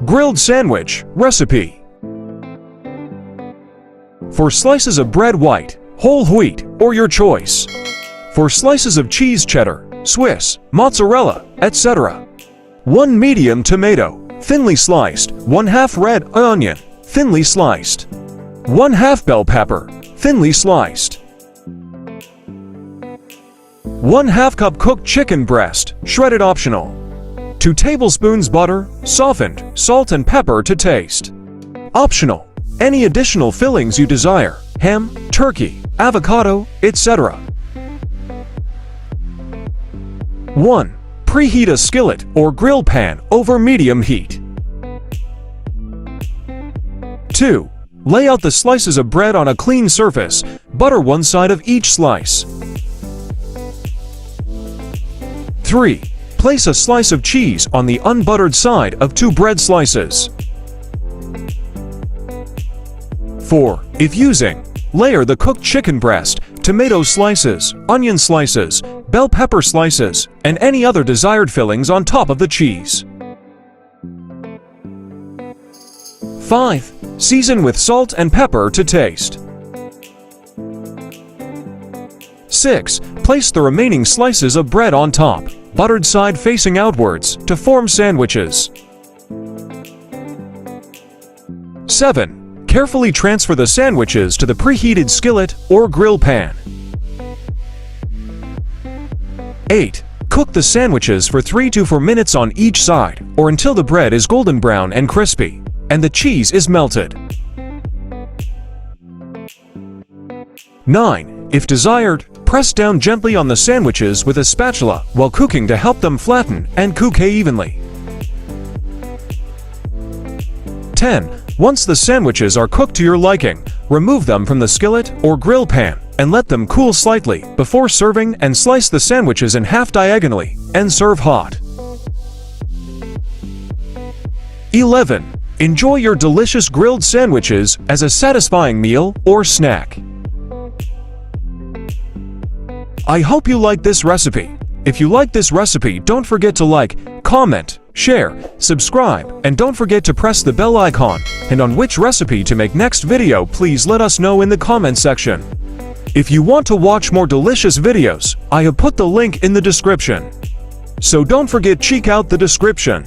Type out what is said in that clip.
Grilled sandwich recipe. For slices of bread, white, whole wheat, or your choice. For slices of cheese, cheddar, Swiss, mozzarella, etc. 1 medium tomato, thinly sliced. 1/2 red onion, thinly sliced. 1/2 bell pepper, thinly sliced. 1/2 cup cooked chicken breast, shredded, optional. 2 tablespoons butter, softened, salt and pepper to taste. Optional. Any additional fillings you desire, ham, turkey, avocado, etc. 1. Preheat a skillet or grill pan over medium heat. 2. Lay out the slices of bread on a clean surface. Butter one side of each slice. 3. Place a slice of cheese on the unbuttered side of 2 bread slices. 4. If using, layer the cooked chicken breast, tomato slices, onion slices, bell pepper slices, and any other desired fillings on top of the cheese. 5. Season with salt and pepper to taste. 6. Place the remaining slices of bread on top, buttered side facing outwards, to form sandwiches. 7. Carefully transfer the sandwiches to the preheated skillet or grill pan. 8. Cook the sandwiches for 3 to 4 minutes on each side, or until the bread is golden brown and crispy, and the cheese is melted. 9. If desired, press down gently on the sandwiches with a spatula while cooking to help them flatten and cook evenly. 10. Once the sandwiches are cooked to your liking, remove them from the skillet or grill pan and let them cool slightly before serving, and slice the sandwiches in half diagonally and serve hot. 11. Enjoy your delicious grilled sandwiches as a satisfying meal or snack. I hope you like this recipe. If you like this recipe, don't forget to like, comment, share, subscribe, and don't forget to press the bell icon. And on which recipe to make next video, please let us know in the comment section. If you want to watch more delicious videos, I have put the link in the description. So don't forget, check out the description.